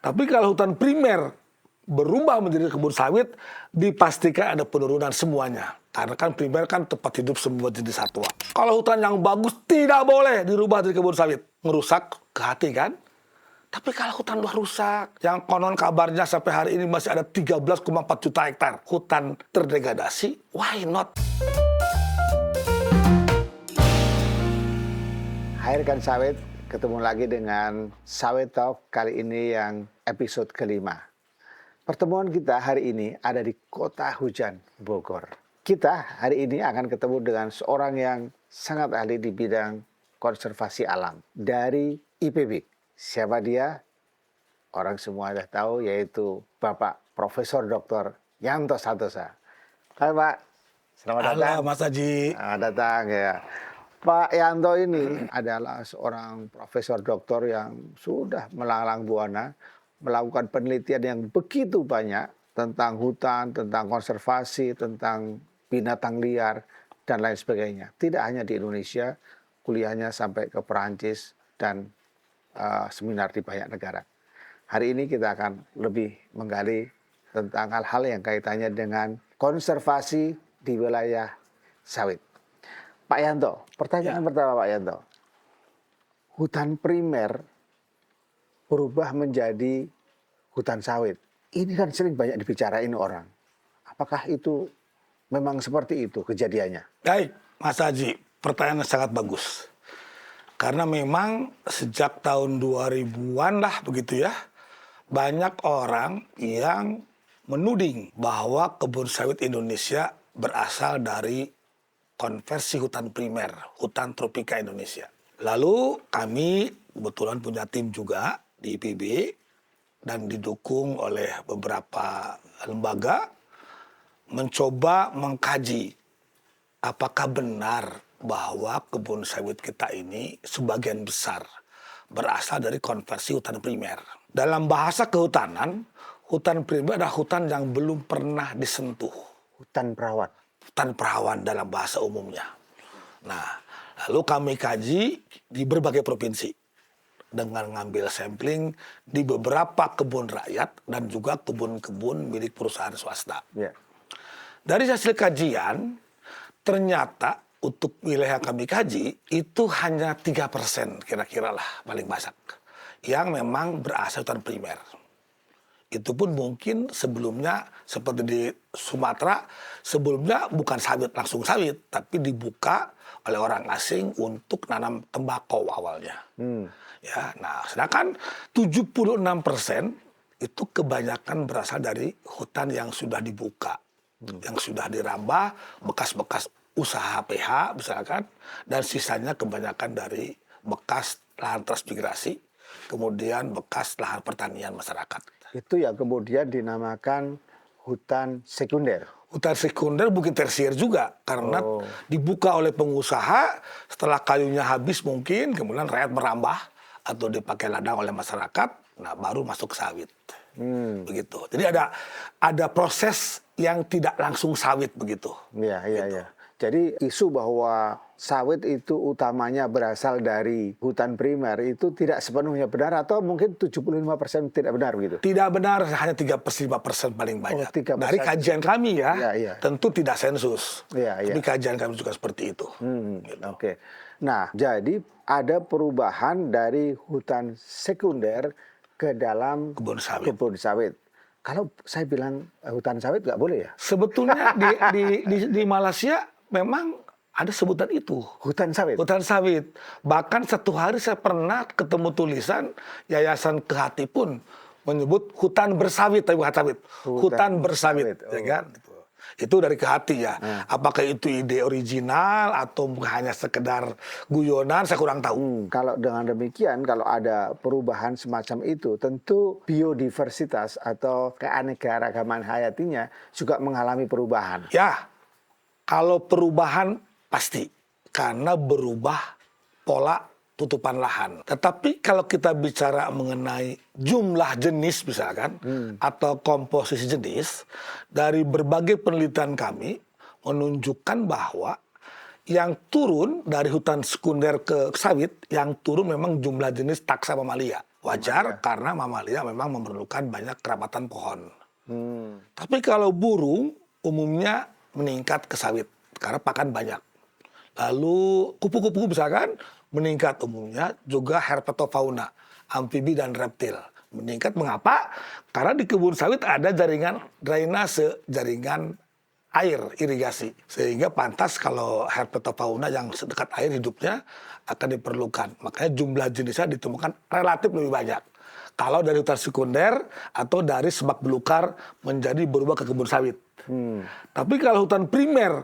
Tapi kalau hutan primer berubah menjadi kebun sawit, dipastikan ada penurunan semuanya. Karena kan primer kan tempat hidup semua jenis satwa. Kalau hutan yang bagus tidak boleh dirubah jadi kebun sawit. Ngerusak ke hati kan? Tapi kalau hutan udah rusak, yang konon kabarnya sampai hari ini masih ada 13,4 juta hektar hutan terdegradasi, why not? Hai rekan sawit, ketemu lagi dengan Sawit Talk kali ini yang episode kelima. Pertemuan kita hari ini ada di Kota Hujan, Bogor. Kita hari ini akan ketemu dengan seorang yang sangat ahli di bidang konservasi alam dari IPB. Siapa dia? Orang semua sudah tahu, yaitu Bapak Profesor Dr. Yanto Santosa. Hai Pak, selamat datang. Halo Mas Haji. Selamat datang ya. Pak Yanto ini adalah seorang profesor doktor yang sudah melalang buana, melakukan penelitian yang begitu banyak tentang hutan, tentang konservasi, tentang binatang liar, dan lain sebagainya. Tidak hanya di Indonesia, kuliahnya sampai ke Perancis dan seminar di banyak negara. Hari ini kita akan lebih menggali tentang hal-hal yang kaitannya dengan konservasi di wilayah sawit. Pak Yanto, pertanyaan pertama Pak Yanto. Hutan primer berubah menjadi hutan sawit. Ini kan sering banyak dibicarain orang. Apakah itu memang seperti itu kejadiannya? Baik, Mas Haji, pertanyaan sangat bagus. Karena memang sejak tahun 2000-an lah begitu ya, banyak orang yang menuding bahwa kebun sawit Indonesia berasal dari konversi hutan primer, hutan tropika Indonesia. Lalu kami kebetulan punya tim juga di IPB dan didukung oleh beberapa lembaga mencoba mengkaji apakah benar bahwa kebun sawit kita ini sebagian besar berasal dari konversi hutan primer. Dalam bahasa kehutanan, hutan primer adalah hutan yang belum pernah disentuh. Hutan perawan. Hutan perawan dalam bahasa umumnya. Nah, lalu kami kaji di berbagai provinsi dengan ngambil sampling di beberapa kebun rakyat dan juga kebun-kebun milik perusahaan swasta. Ya. Dari hasil kajian, ternyata untuk wilayah yang kami kaji itu hanya 3% kira-kira lah paling banyak yang memang berasal hutan primer. Itu pun mungkin sebelumnya seperti di Sumatera, sebelumnya bukan sawit, langsung sawit, tapi dibuka oleh orang asing untuk nanam tembakau awalnya. Ya, nah, sedangkan 76% itu kebanyakan berasal dari hutan yang sudah dibuka, yang sudah dirambah, bekas-bekas usaha PH misalkan, dan sisanya kebanyakan dari bekas lahan transmigrasi, kemudian bekas lahan pertanian masyarakat. Itu yang kemudian dinamakan hutan sekunder. Hutan sekunder mungkin tersier juga karena dibuka oleh pengusaha setelah kayunya habis mungkin kemudian rakyat merambah atau dipakai ladang oleh masyarakat, nah baru masuk sawit. Begitu. Jadi ada proses yang tidak langsung sawit begitu. Iya, iya, gitu. iya. Jadi isu bahwa sawit itu utamanya berasal dari hutan primer itu tidak sepenuhnya benar atau mungkin 75% tidak benar begitu? Tidak benar, hanya 3-5% paling banyak. 3%. Dari kajian kami ya, Iya, iya. tentu tidak sensus. Iya, iya. Tapi kajian kami juga seperti itu. Gitu. Oke. Nah, jadi ada perubahan dari hutan sekunder ke dalam Kebun sawit. Kalau saya bilang hutan sawit nggak boleh ya? Sebetulnya di Malaysia memang ada sebutan itu. Hutan sawit? Hutan sawit. Bahkan satu hari saya pernah ketemu tulisan Yayasan Kehati pun menyebut hutan bersawit, tapi bukan sawit. Hutan bersawit. Ya kan? Itu dari Kehati ya. Apakah itu ide original atau hanya sekedar guyonan, saya kurang tahu. Kalau dengan demikian, kalau ada perubahan semacam itu, tentu biodiversitas atau keanekaragaman hayatinya juga mengalami perubahan. Ya, kalau perubahan pasti. Karena berubah pola tutupan lahan. Tetapi kalau kita bicara mengenai jumlah jenis misalkan, atau komposisi jenis, dari berbagai penelitian kami menunjukkan bahwa yang turun dari hutan sekunder ke sawit, yang turun memang jumlah jenis taksa mamalia. Wajar karena mamalia memang memerlukan banyak kerapatan pohon. Hmm. Tapi kalau burung umumnya meningkat ke sawit karena pakan banyak. Lalu kupu-kupu misalkan meningkat umumnya, juga herpetofauna, amfibi dan reptil. Meningkat mengapa? Karena di kebun sawit ada jaringan drainase, jaringan air irigasi. Sehingga pantas kalau herpetofauna yang sedekat air hidupnya akan diperlukan. Makanya jumlah jenisnya ditemukan relatif lebih banyak. Kalau dari hutan sekunder atau dari semak belukar menjadi berubah ke kebun sawit. Tapi kalau hutan primer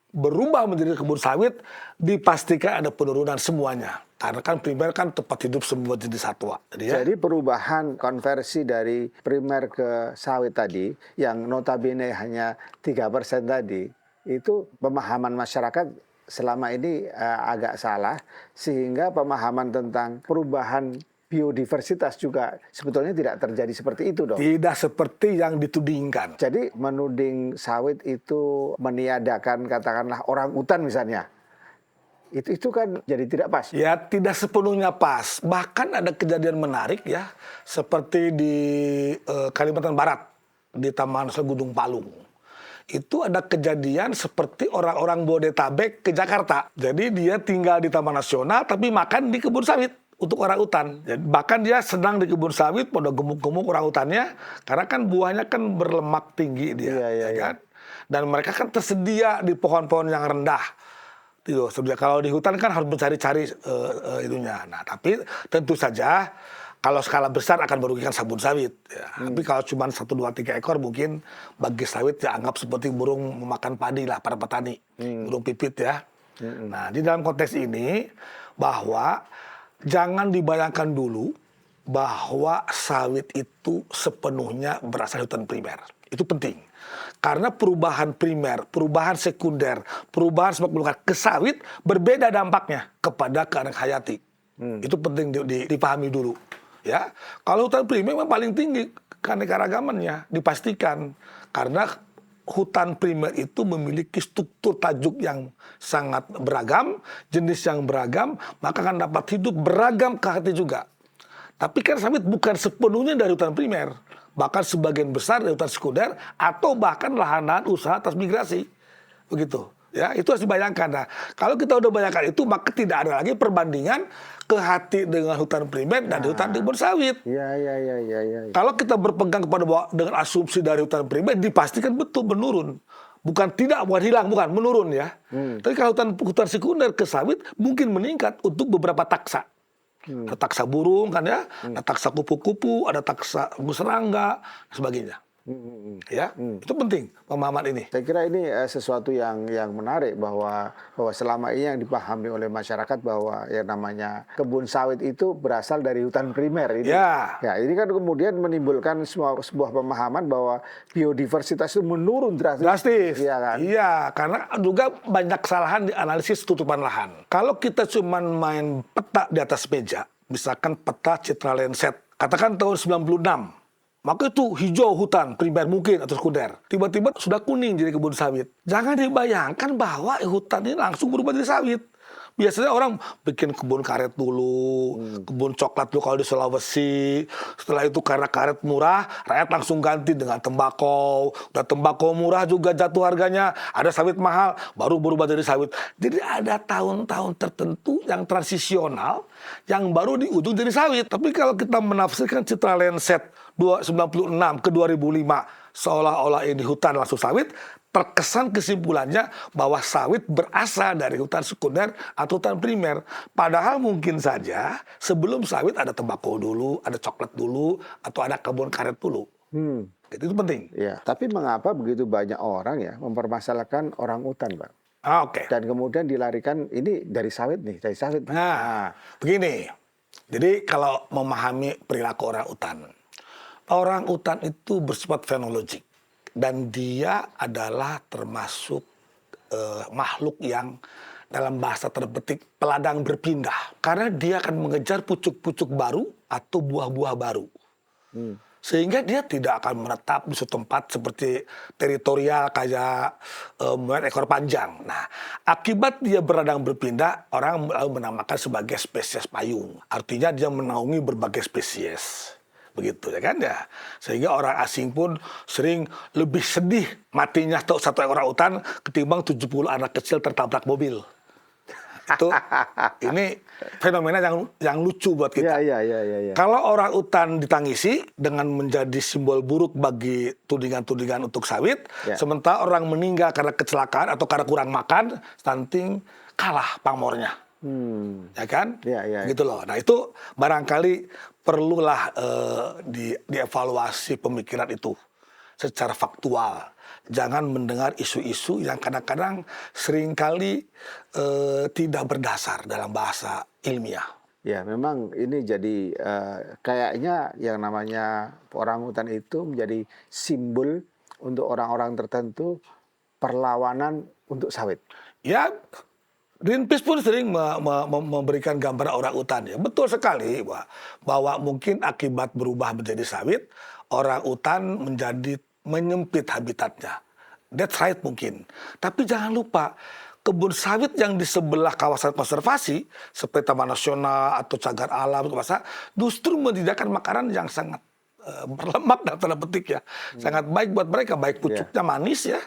berubah menjadi kebun sawit, dipastikan ada penurunan semuanya. Karena kan primer kan tempat hidup semua jenis satwa. Jadi perubahan konversi dari primer ke sawit tadi, yang notabene hanya 3% tadi, itu pemahaman masyarakat selama ini agak salah, sehingga pemahaman tentang perubahan biodiversitas juga sebetulnya tidak terjadi seperti itu dong. Tidak seperti yang ditudingkan. Jadi menuding sawit itu meniadakan katakanlah orang utan misalnya. Itu kan jadi tidak pas. Ya tidak sepenuhnya pas. Bahkan ada kejadian menarik ya. Seperti di Kalimantan Barat. Di Taman Nasional Gunung Palung. Itu ada kejadian seperti orang-orang Bodetabek ke Jakarta. Jadi dia tinggal di Taman Nasional tapi makan di kebun sawit. Untuk orang utan. Jadi, bahkan dia sedang di kebun sawit, pada gemuk-gemuk orang utannya, karena kan buahnya kan berlemak tinggi dia, kan? Dan mereka kan tersedia di pohon-pohon yang rendah. Itu sebenarnya kalau di hutan kan harus mencari-cari itunya. Nah, tapi tentu saja kalau skala besar akan merugikan sabun sawit. Ya. Tapi kalau cuma 1, 2, 3 ekor mungkin bagi sawit ya anggap seperti burung memakan padi lah para petani, burung pipit ya. Nah, di dalam konteks ini bahwa jangan dibayangkan dulu bahwa sawit itu sepenuhnya berasal dari hutan primer. Itu penting. Karena perubahan primer, perubahan sekunder, perubahan semak belukar ke sawit berbeda dampaknya kepada keanekaragaman hayati. Itu penting dipahami dulu. Ya, kalau hutan primer memang paling tinggi keanekaragamannya dipastikan karena hutan primer itu memiliki struktur tajuk yang sangat beragam, jenis yang beragam, maka akan dapat hidup beragam ke hati juga. Tapi kan sawit bukan sepenuhnya dari hutan primer, bahkan sebagian besar dari hutan sekunder atau bahkan lahan usaha transmigrasi. Begitu. Ya, itu harus dibayangkan. Nah, kalau kita udah bayangkan itu, maka tidak ada lagi perbandingan ke hati dengan hutan primer dan hutan kebun sawit. Iya. Kalau kita berpegang kepada bahwa dengan asumsi dari hutan primer dipastikan betul menurun. Bukan hilang, bukan menurun ya. Tapi kalau hutan sekunder ke sawit mungkin meningkat untuk beberapa taksa. Ada taksa burung kan ya, ada taksa kupu-kupu, ada taksa serangga dan sebagainya. Ya, itu penting pemahaman ini. Saya kira ini sesuatu yang menarik bahwa selama ini yang dipahami oleh masyarakat bahwa yang namanya kebun sawit itu berasal dari hutan primer ini. Ya. Ya, ini kan kemudian menimbulkan sebuah pemahaman bahwa biodiversitas itu menurun drastis. Iya kan? Iya, karena juga banyak kesalahan di analisis tutupan lahan. Kalau kita cuma main peta di atas meja, misalkan peta Citra Landsat, katakan tahun 96. Maka itu hijau hutan primer mungkin atau sekunder. Tiba-tiba sudah kuning jadi kebun sawit. Jangan dibayangkan bahwa hutan ini langsung berubah jadi sawit. Biasanya orang bikin kebun karet dulu, kebun coklat dulu kalau di Sulawesi. Setelah itu karena karet murah, rakyat langsung ganti dengan tembakau. Udah tembakau murah juga jatuh harganya, ada sawit mahal, baru berubah jadi sawit. Jadi ada tahun-tahun tertentu yang transisional, yang baru di ujung jadi sawit. Tapi kalau kita menafsirkan Citra Landsat 96 ke 2005, seolah-olah ini hutan langsung sawit, terkesan kesimpulannya bahwa sawit berasal dari hutan sekunder atau hutan primer. Padahal mungkin saja sebelum sawit ada tembakau dulu, ada coklat dulu, atau ada kebun karet dulu. Itu penting. Ya, tapi mengapa begitu banyak orang ya mempermasalahkan orang utan, Pak? Oke. Dan kemudian dilarikan ini dari sawit nih, dari sawit. Nah, begini. Jadi kalau memahami perilaku orang utan itu bersifat fenologik. Dan dia adalah termasuk makhluk yang dalam bahasa terpetik peladang berpindah. Karena dia akan mengejar pucuk-pucuk baru atau buah-buah baru. Sehingga dia tidak akan menetap di suatu tempat seperti teritorial kayak ekor panjang. Nah, akibat dia beradang berpindah, orang lalu menamakan sebagai spesies payung. Artinya dia menaungi berbagai spesies. Begitu ya kan ya. Sehingga orang asing pun sering lebih sedih matinya satu ekor orangutan ketimbang 70 anak kecil tertabrak mobil. Itu ini fenomena yang lucu buat kita. Iya. Kalau orang utan ditangisi dengan menjadi simbol buruk bagi tudingan-tudingan untuk sawit, sementara orang meninggal karena kecelakaan atau karena kurang makan, stunting, kalah pamornya. Ya kan? Iya. Gitu loh. Nah itu barangkali perlulah dievaluasi pemikiran itu secara faktual. Jangan mendengar isu-isu yang kadang-kadang seringkali tidak berdasar dalam bahasa ilmiah. Ya, memang ini jadi kayaknya yang namanya orangutan itu menjadi simbol untuk orang-orang tertentu perlawanan untuk sawit. Ya, Greenpeace pun sering memberikan gambar orangutan ya. Betul sekali bahwa mungkin akibat berubah menjadi sawit, orangutan menjadi menyempit habitatnya. That's right mungkin. Tapi jangan lupa, kebun sawit yang di sebelah kawasan konservasi, seperti Taman Nasional atau cagar alam, justru menyediakan makanan yang sangat berlemak dalam tanda petik ya. Sangat baik buat mereka, baik pucuknya manis ya.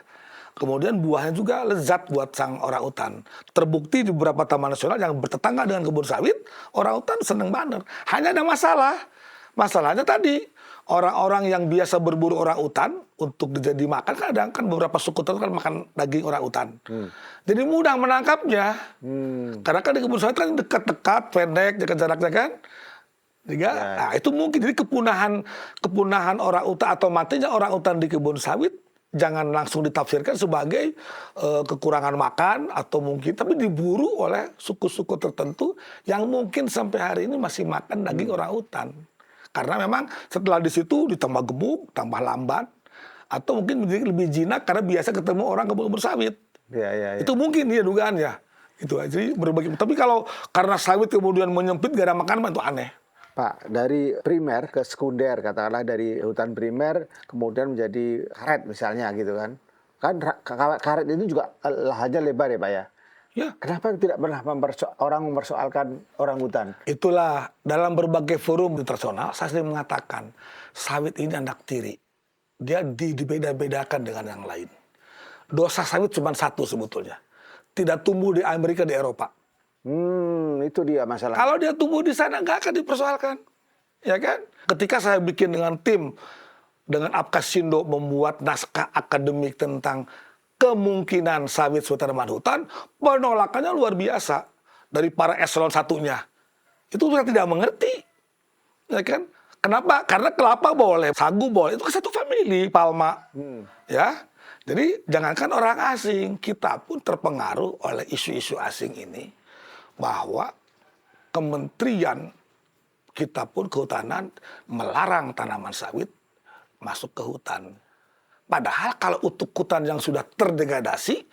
Kemudian buahnya juga lezat buat sang orangutan. Terbukti di beberapa taman nasional yang bertetangga dengan kebun sawit, orangutan seneng banget. Hanya ada masalah. Masalahnya tadi, orang-orang yang biasa berburu orangutan untuk dijadi makan, kadang kan beberapa suku tertentu kan makan daging orangutan. Jadi mudah menangkapnya. Karena kan di kebun sawit kan dekat-dekat, pendek, jaga jaraknya kan. Nah, itu mungkin jadi kepunahan orangutan atau matinya orangutan di kebun sawit jangan langsung ditafsirkan sebagai kekurangan makan atau mungkin tapi diburu oleh suku-suku tertentu yang mungkin sampai hari ini masih makan daging orangutan. Karena memang setelah di situ ditambah gemuk, tambah lamban, atau mungkin menjadi lebih jinak karena biasa ketemu orang kebun sawit. Ya. Itu mungkin dia dugaannya. Itu aja. Berbagai. Tapi kalau karena sawit kemudian menyempit gak ada makanan itu aneh. Pak, dari primer ke sekunder, katakanlah dari hutan primer kemudian menjadi karet misalnya gitu kan. Kan karet ini juga lahannya lebar ya Pak ya? Ya. Kenapa tidak pernah orang mempersoalkan orangutan? Itulah dalam berbagai forum internasional saya sering mengatakan sawit ini anak tiri. Dia dibeda-bedakan dengan yang lain. Dosa sawit cuma satu sebetulnya. Tidak tumbuh di Amerika, di Eropa. Itu dia masalah. Kalau dia tumbuh di sana nggak akan dipersoalkan. Ya kan? Ketika saya bikin dengan tim, dengan Apkasindo membuat naskah akademik tentang kemungkinan sawit sebagai tanaman hutan, penolakannya luar biasa dari para eselon satunya. Itu sudah tidak mengerti, ya kan? Kenapa? Karena kelapa boleh, sagu boleh, itu kan satu famili, palma, ya. Jadi jangankan orang asing, kita pun terpengaruh oleh isu-isu asing ini, bahwa kementerian kita pun kehutanan melarang tanaman sawit masuk ke hutan. Padahal kalau untuk hutan yang sudah terdegradasi,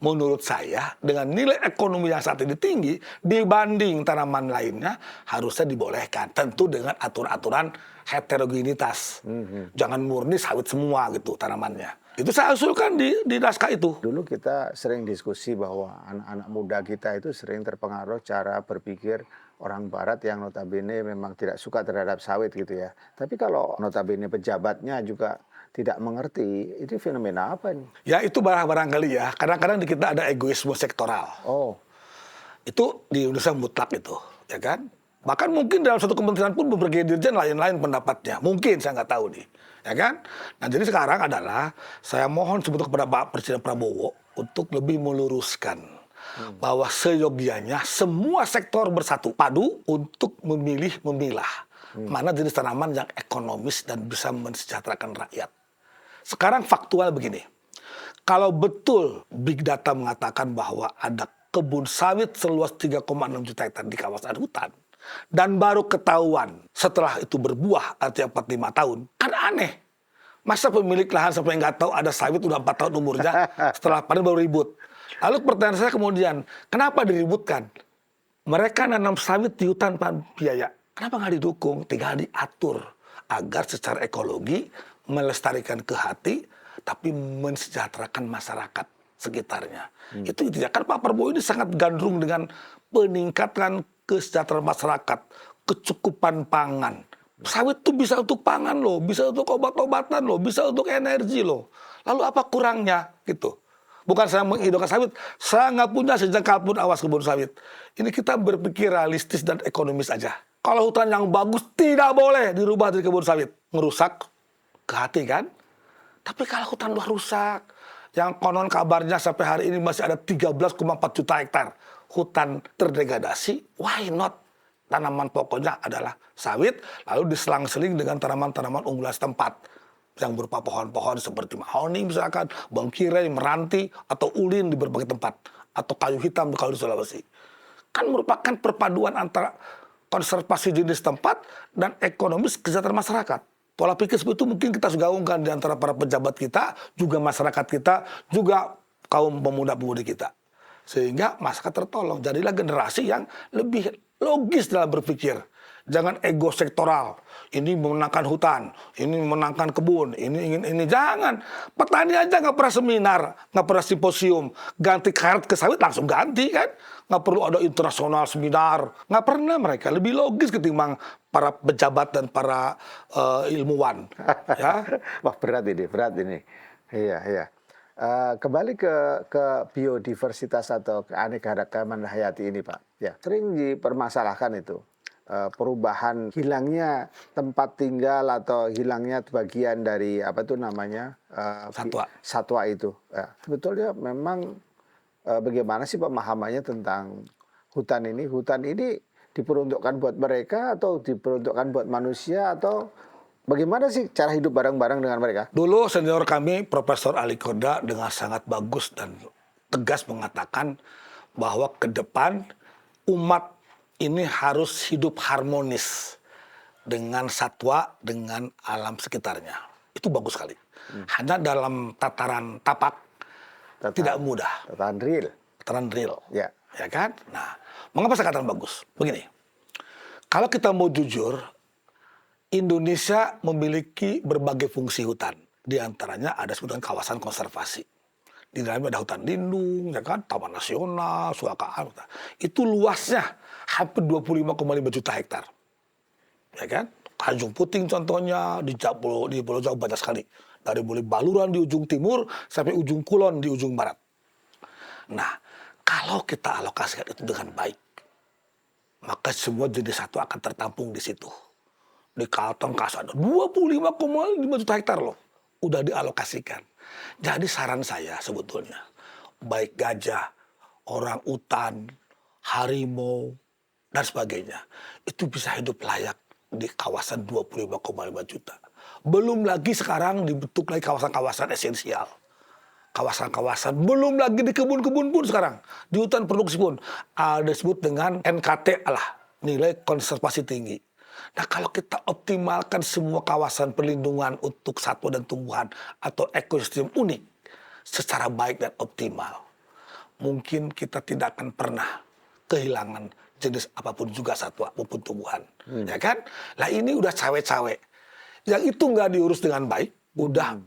menurut saya dengan nilai ekonomi yang saat ini tinggi dibanding tanaman lainnya harusnya dibolehkan. Tentu dengan aturan-aturan heterogenitas. Jangan murni sawit semua gitu tanamannya. Itu saya usulkan di naskah itu. Dulu kita sering diskusi bahwa anak-anak muda kita itu sering terpengaruh cara berpikir orang barat yang notabene memang tidak suka terhadap sawit gitu ya. Tapi kalau notabene pejabatnya juga tidak mengerti, itu fenomena apa nih? Ya itu barangkali ya. Kadang-kadang di kita ada egoisme sektoral. Oh, Itu di Indonesia mutlak itu, ya kan? Bahkan mungkin dalam satu kementerian pun berbagai dirjen lain-lain pendapatnya. Mungkin saya nggak tahu nih, ya kan? Nah jadi sekarang adalah saya mohon sebetulnya kepada Pak Presiden Prabowo untuk lebih meluruskan bahwa seyogianya semua sektor bersatu padu untuk memilah mana jenis tanaman yang ekonomis dan bisa mensejahterakan rakyat. Sekarang faktual begini, kalau betul Big Data mengatakan bahwa ada kebun sawit seluas 3,6 juta hektar di kawasan hutan, dan baru ketahuan setelah itu berbuah artinya 45 tahun, kan aneh. Masa pemilik lahan sampai nggak tahu ada sawit udah 4 tahun umurnya, setelah panen baru ribut. Lalu pertanyaan saya kemudian, kenapa diributkan? Mereka nanam sawit di hutan tanpa biaya. Kenapa nggak didukung? Tinggal diatur. agar secara ekologi melestarikan ke hati, tapi mensejahterakan masyarakat sekitarnya. Itu intinya. Kan Pak Prabowo ini sangat gandrung dengan peningkatan kesejahteraan masyarakat, kecukupan pangan. Sawit itu bisa untuk pangan loh, bisa untuk obat-obatan loh, bisa untuk energi loh. Lalu apa kurangnya gitu? Bukan saya mengidolakan sawit, saya nggak punya sejengkal pun awas kebun sawit. Ini kita berpikir realistis dan ekonomis aja. Kalau hutan yang bagus tidak boleh dirubah jadi kebun sawit, ngerusak ke hati kan? Tapi kalau hutan udah rusak, yang konon kabarnya sampai hari ini masih ada 13,4 juta hektar hutan terdegradasi, why not? Tanaman pokoknya adalah sawit, lalu diselang-seling dengan tanaman-tanaman unggulan setempat yang berupa pohon-pohon seperti mahoni misalkan, bangkirai, meranti, atau ulin di berbagai tempat, atau kayu hitam kalau di Sulawesi. Kan merupakan perpaduan antara konservasi jenis tempat dan ekonomis kesejahteraan masyarakat. Pola pikir seperti itu mungkin kita harus gaungkan di antara para pejabat kita, juga masyarakat kita, juga kaum pemuda-pemudi kita. Sehingga masyarakat tertolong. Jadilah generasi yang lebih logis dalam berpikir. Jangan ego sektoral. Ini memenangkan hutan, ini memenangkan kebun, ini ingin ini. Jangan. Petani aja nggak pernah seminar, nggak pernah simposium. Ganti karet ke sawit langsung ganti kan. Nggak perlu ada internasional seminar. Nggak pernah mereka. Lebih logis ketimbang para pejabat dan para ilmuwan. Ya. Wah berat ini. Iya, iya. Kembali ke biodiversitas atau keanekaragaman hayati ini Pak. Ya, sering dipermasalahkan itu. Perubahan hilangnya tempat tinggal atau hilangnya bagian dari apa itu namanya satwa itu. Ya, sebetulnya memang bagaimana sih pemahamannya tentang hutan ini? Hutan ini diperuntukkan buat mereka atau diperuntukkan buat manusia atau bagaimana sih cara hidup bareng-bareng dengan mereka? Dulu senior kami Profesor Ali Koda dengan sangat bagus dan tegas mengatakan bahwa ke depan umat ini harus hidup harmonis dengan satwa, dengan alam sekitarnya. Itu bagus sekali. Hanya dalam tataran tapak tidak mudah. Tataran real. Tataran real. Ya. Ya kan? Nah, mengapa saya katakan bagus? Begini. Kalau kita mau jujur, Indonesia memiliki berbagai fungsi hutan. Di antaranya ada sebutan kawasan konservasi. Di dalamnya ada hutan lindung, ya kan, taman nasional, suaka alam. Itu luasnya hampir 25,5 juta hektar. Ya kan? Tanjung Puting contohnya, di Pulau Jawa banyak sekali. Dari mulai Baluran di ujung timur sampai ujung Kulon di ujung barat. Nah, kalau kita alokasikan itu dengan baik, maka semua jenis satwa akan tertampung di situ. Di Kalteng Kas ada 25,5 juta hektar loh. Udah dialokasikan. Jadi saran saya sebetulnya, baik gajah, orang utan, harimau, dan sebagainya, itu bisa hidup layak di kawasan 25,5 juta. Belum lagi sekarang dibentuk lagi kawasan-kawasan esensial. Kawasan-kawasan, belum lagi di kebun-kebun pun sekarang. Di hutan produksi pun ada disebut dengan NKT lah, nilai konservasi tinggi. Nah kalau kita optimalkan semua kawasan perlindungan untuk satwa dan tumbuhan atau ekosistem unik secara baik dan optimal, mungkin kita tidak akan pernah kehilangan jenis apapun juga satwa maupun tumbuhan. Ya kan? Lah ini udah cawe-cawe. Yang itu nggak diurus dengan baik, udah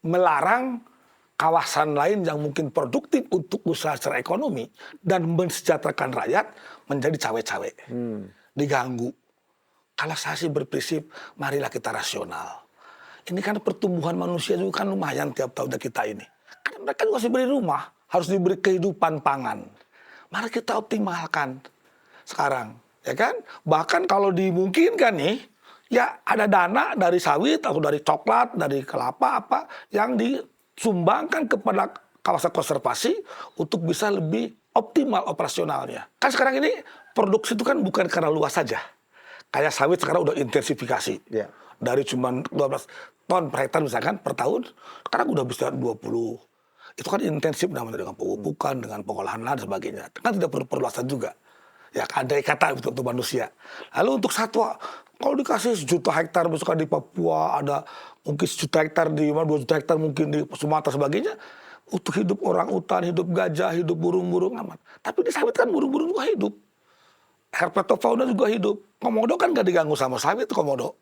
melarang kawasan lain yang mungkin produktif untuk usaha secara ekonomi dan mensejahterakan rakyat menjadi cawe-cawe. Diganggu. Kalau saya sih berprinsip, marilah kita rasional. Ini kan pertumbuhan manusia juga kan lumayan tiap tahun kita ini. Karena mereka juga harus diberi rumah, harus diberi kehidupan pangan. Mari kita optimalkan sekarang, ya kan? Bahkan kalau dimungkinkan nih, ya ada dana dari sawit atau dari coklat, dari kelapa apa yang disumbangkan kepada kawasan konservasi untuk bisa lebih optimal operasionalnya. Kan sekarang ini produksi itu kan bukan karena luas saja. Kayak sawit sekarang udah intensifikasi. Ya. Dari cuma 12 ton per hektar misalkan per tahun, sekarang udah bisa 20. Itu kan intensif namanya dengan pemupukan, dengan pengolahan lahan dan sebagainya. Kan tidak perlu perluasan juga. Ya andai kata untuk manusia. Lalu untuk satwa, kalau dikasih 1 juta hektar misalkan di Papua, ada mungkin 1 juta hektar di 2 juta hektar mungkin di Sumatera sebagainya, untuk hidup orang utan, hidup gajah, hidup burung-burung aman. Tapi di sawit kan burung-burung juga hidup. Herpetofauna juga hidup. Komodo kan gak diganggu sama sawit, komodo.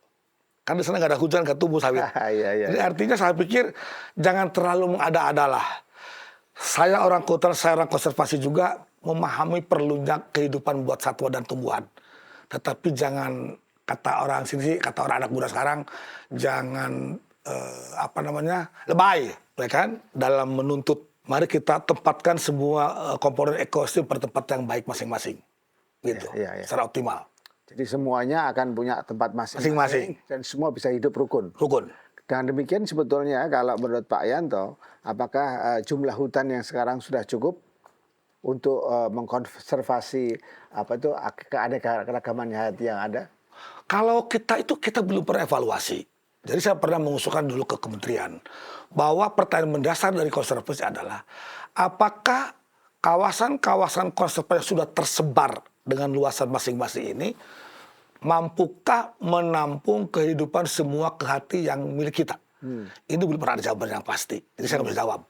Karena di sana nggak ada hujan, nggak tumbuh sawit. Iya, iya, Jadi iya. artinya saya pikir jangan terlalu mengada-ada lah. Saya orang kehutanan, saya orang konservasi juga memahami perlunya kehidupan buat satwa dan tumbuhan. Tetapi jangan, kata orang sini, kata orang anak muda sekarang, jangan lebay, ya kan, dalam menuntut. Mari kita tempatkan semua komponen ekosistem pada tempat yang baik masing-masing, gitu, Iya, iya. secara optimal. Jadi semuanya akan punya tempat Masing-masing. masing-masing dan semua bisa hidup rukun. Rukun. Dengan demikian sebetulnya kalau menurut Pak Yanto, apakah jumlah hutan yang sekarang sudah cukup untuk mengkonservasi keanekaragaman hayati yang ada? Kalau kita belum pernah evaluasi. Jadi saya pernah mengusulkan dulu ke kementerian bahwa pertanyaan mendasar dari konservasi adalah apakah kawasan-kawasan konservasi yang sudah tersebar dengan luasan masing-masing ini mampukah menampung kehidupan semua kehati yang milik kita? Ini belum pernah ada jawaban yang pasti. Jadi saya nggak bisa jawab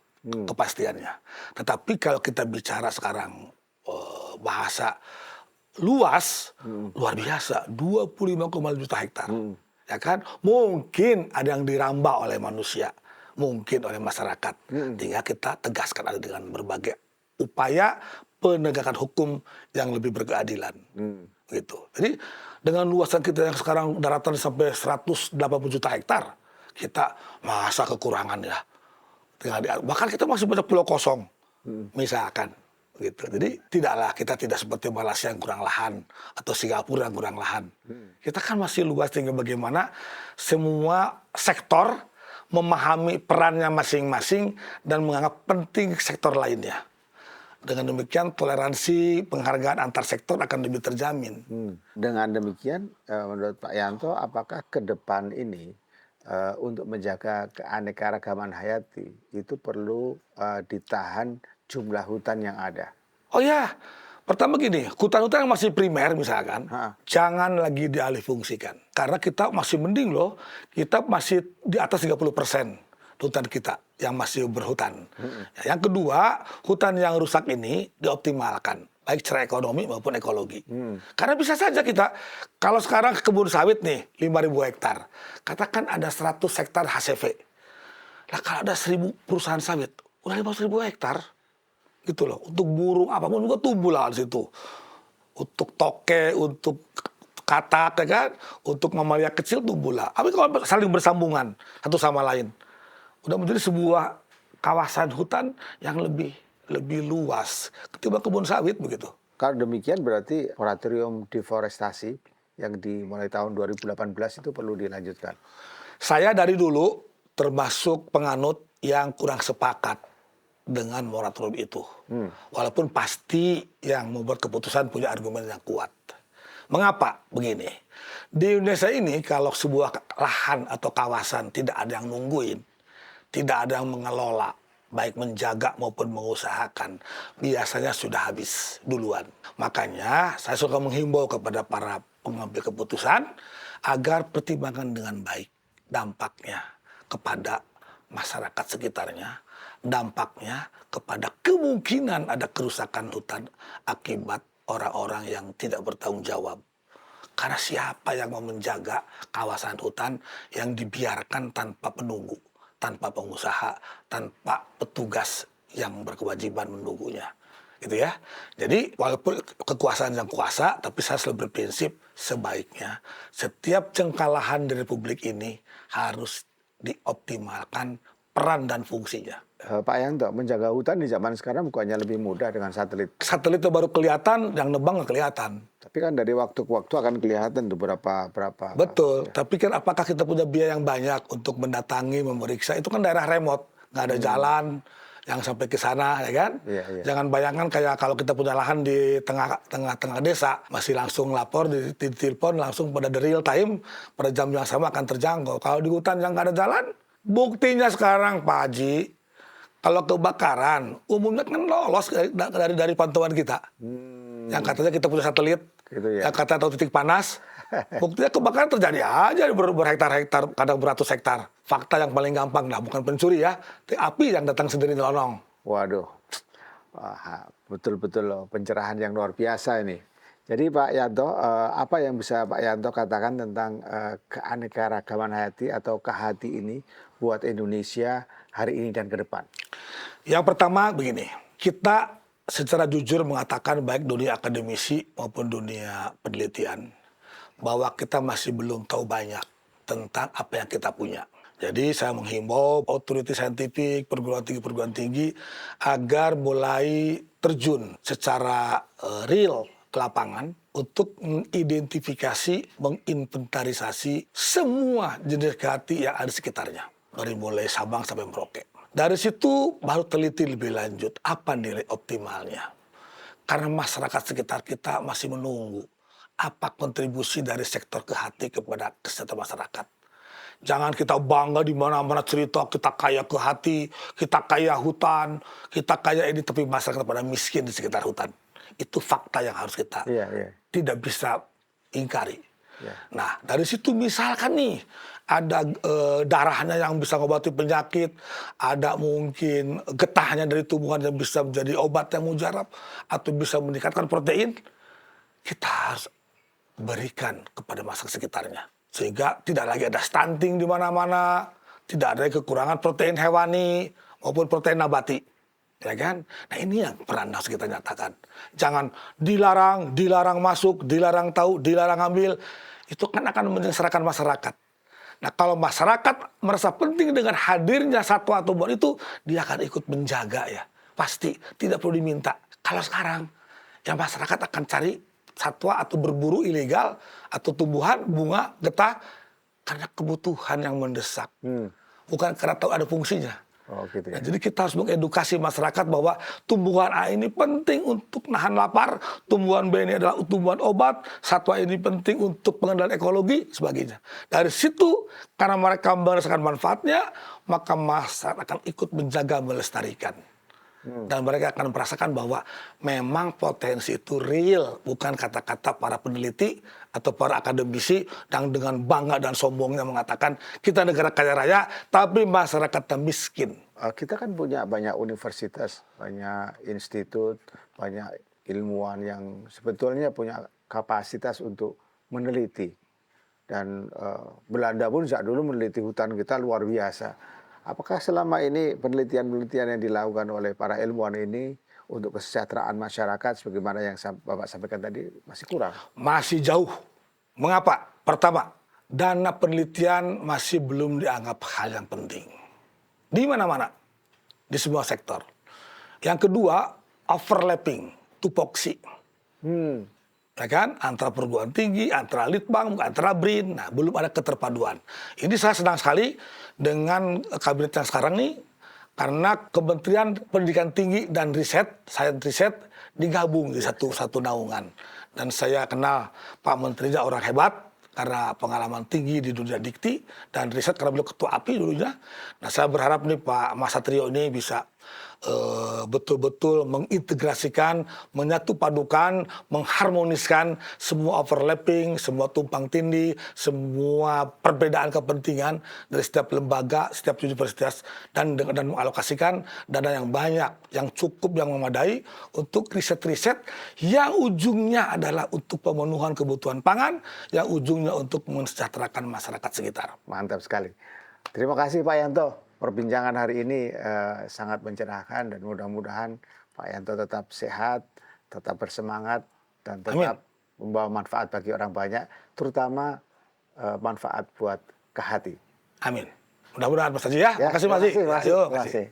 kepastiannya. Tetapi kalau kita bicara sekarang bahasa luas, luar biasa, 25,5 juta hektar. Ya kan? Mungkin ada yang dirambah oleh manusia, mungkin oleh masyarakat. Tinggal kita tegaskan ada dengan berbagai upaya penegakan hukum yang lebih berkeadilan. Gitu. Jadi dengan luasan kita yang sekarang daratan sampai 180 juta hektar, kita masa kekurangan ya. Bahkan kita masih banyak pulau kosong, misalkan. Gitu. Jadi kita tidak seperti Malaysia yang kurang lahan atau Singapura yang kurang lahan. Kita kan masih luas, tinggal bagaimana semua sektor memahami perannya masing-masing dan menganggap penting sektor lainnya. Dengan demikian toleransi penghargaan antar sektor akan lebih terjamin. Dengan demikian menurut Pak Yanto, apakah ke depan ini untuk menjaga keanekaragaman hayati itu perlu ditahan jumlah hutan yang ada? Oh ya, pertama gini, hutan-hutan yang masih primer misalkan, jangan lagi dialihfungsikan. Karena kita masih mending loh, kita masih di atas 30% hutan kita yang masih berhutan. Yang kedua, hutan yang rusak ini dioptimalkan, baik secara ekonomi maupun ekologi. Karena bisa saja kita, kalau sekarang kebun sawit nih, 5.000 hektar, katakan ada 100 hektar HCV. Nah kalau ada 1.000 perusahaan sawit, udah 5.000 hektar. Gitu loh, untuk burung apapun juga tumbuh lah di situ. Untuk toke, untuk katak, ya kan? Untuk mamalia kecil tumbuh lah. Tapi kalau saling bersambungan satu sama lain, udah menjadi sebuah kawasan hutan yang lebih luas ketimbang kebun sawit begitu. Kalau demikian berarti moratorium deforestasi yang dimulai tahun 2018 itu perlu dilanjutkan. Saya dari dulu termasuk penganut yang kurang sepakat dengan moratorium itu. Walaupun pasti yang membuat keputusan punya argumen yang kuat. Mengapa? Begini, di Indonesia ini kalau sebuah lahan atau kawasan tidak ada yang nungguin, tidak ada yang mengelola, baik menjaga maupun mengusahakan, biasanya sudah habis duluan. Makanya saya suka menghimbau kepada para pengambil keputusan agar pertimbangkan dengan baik dampaknya kepada masyarakat sekitarnya, dampaknya kepada kemungkinan ada kerusakan hutan akibat orang-orang yang tidak bertanggung jawab. Karena siapa yang mau menjaga kawasan hutan yang dibiarkan tanpa penunggu, tanpa pengusaha, tanpa petugas yang berkewajiban menunggunya. Gitu ya. Jadi walaupun kekuasaan yang kuasa, tapi saya selalu berprinsip sebaiknya setiap cengkalahan di Republik ini harus dioptimalkan peran dan fungsinya. Pak Yanto, menjaga hutan di zaman sekarang bukannya lebih mudah dengan satelit? Satelit itu baru kelihatan, yang nebang nggak kelihatan. Tapi kan dari waktu ke waktu akan kelihatan tuh berapa. Betul, tapi kan apakah kita punya biaya yang banyak untuk mendatangi, memeriksa? Itu kan daerah remote, nggak ada jalan yang sampai ke sana, ya kan? Iya. Jangan bayangkan kayak kalau kita punya lahan di tengah-tengah desa, masih langsung lapor, ditelepon langsung pada the real time, pada jam yang sama akan terjangkau. Kalau di hutan yang nggak ada jalan, buktinya sekarang Pak Haji, kalau kebakaran, umumnya kan lolos dari pantauan kita. Yang katanya kita punya satelit, Gitu ya. yang kata tahu titik panas, buktinya kebakaran terjadi aja berhektar-hektar, kadang beratus hektar. Fakta yang paling gampang, nah bukan pencuri ya, tapi api yang datang sendiri nyelonong. Waduh, wah, betul-betul loh, pencerahan yang luar biasa ini. Jadi Pak Yanto, apa yang bisa Pak Yanto katakan tentang keanekaragaman hayati atau KHT ini buat Indonesia hari ini dan ke depan? Yang pertama begini, kita secara jujur mengatakan baik dunia akademisi maupun dunia penelitian bahwa kita masih belum tahu banyak tentang apa yang kita punya. Jadi saya menghimbau otoriti saintifik, perguruan tinggi agar mulai terjun secara real ke lapangan untuk mengidentifikasi, menginventarisasi semua jenis KHT yang ada di sekitarnya. Dari mulai Sabang sampai Merauke. Dari situ baru teliti lebih lanjut apa nilai optimalnya. Karena masyarakat sekitar kita masih menunggu apa kontribusi dari sektor KHT kepada kesehatan masyarakat. Jangan kita bangga di mana-mana cerita kita kaya KHT, kita kaya hutan, kita kaya ini, tapi masyarakat pada miskin di sekitar hutan. Itu fakta yang harus kita tidak bisa ingkari. Nah, dari situ misalkan nih ada darahnya yang bisa mengobati penyakit, ada mungkin getahnya dari tumbuhan yang bisa menjadi obat yang mujarab atau bisa meningkatkan protein, kita harus berikan kepada masyarakat sekitarnya. Sehingga tidak lagi ada stunting di mana-mana, tidak ada kekurangan protein hewani maupun protein nabati. Ya kan? Nah ini yang peran harus kita nyatakan. Jangan dilarang masuk, dilarang tahu, dilarang ambil. Itu kan akan menyengsarakan masyarakat. Nah kalau masyarakat merasa penting dengan hadirnya satwa atau tumbuhan itu, dia akan ikut menjaga ya. Pasti, tidak perlu diminta. Kalau sekarang, ya masyarakat akan cari satwa atau berburu ilegal atau tumbuhan, bunga, getah karena kebutuhan yang mendesak. Bukan karena tahu ada fungsinya. Oh, gitu ya. Nah, jadi kita harus mengedukasi masyarakat bahwa tumbuhan A ini penting untuk nahan lapar, tumbuhan B ini adalah tumbuhan obat, satwa ini penting untuk pengendalian ekologi, sebagainya. Dari situ, karena mereka merasakan manfaatnya, maka masyarakat akan ikut menjaga, melestarikan. Dan mereka akan merasakan bahwa memang potensi itu real, bukan kata-kata para peneliti atau para akademisi yang dengan bangga dan sombongnya mengatakan kita negara kaya raya, tapi masyarakatnya miskin. Kita kan punya banyak universitas, banyak institut, banyak ilmuwan yang sebetulnya punya kapasitas untuk meneliti. Dan Belanda pun sejak dulu meneliti hutan kita luar biasa. Apakah selama ini penelitian-penelitian yang dilakukan oleh para ilmuwan ini untuk kesejahteraan masyarakat sebagaimana yang Bapak sampaikan tadi masih kurang? Masih jauh. Mengapa? Pertama, dana penelitian masih belum dianggap hal yang penting. Di mana-mana, di semua sektor. Yang kedua, overlapping, tupoksi. Ya kan? Antara perguruan tinggi, antara litbang, antara BRIN. Nah, belum ada keterpaduan. Ini saya senang sekali dengan kabinet yang sekarang nih, karena Kementerian Pendidikan Tinggi dan Sains Riset digabung di satu naungan. Dan saya kenal Pak Menterinya orang hebat, karena pengalaman tinggi di dunia dikti dan riset karena beliau ketua API dulunya. Nah, saya berharap nih Pak Mas Satrio ini bisa betul-betul mengintegrasikan, menyatu padukan, mengharmoniskan semua overlapping, semua tumpang tindih, semua perbedaan kepentingan dari setiap lembaga, setiap universitas dan mengalokasikan dana yang banyak, yang cukup, yang memadai untuk riset-riset yang ujungnya adalah untuk pemenuhan kebutuhan pangan, yang ujungnya untuk mensejahterakan masyarakat sekitar. Mantap sekali. Terima kasih Pak Yanto. Perbincangan hari ini sangat mencerahkan dan mudah-mudahan Pak Yanto tetap sehat, tetap bersemangat dan tetap membawa manfaat bagi orang banyak, terutama manfaat buat KHT. Amin. Mudah-mudahan Mas Haji ya. Ya, Makasih Mas Haji. terima kasih.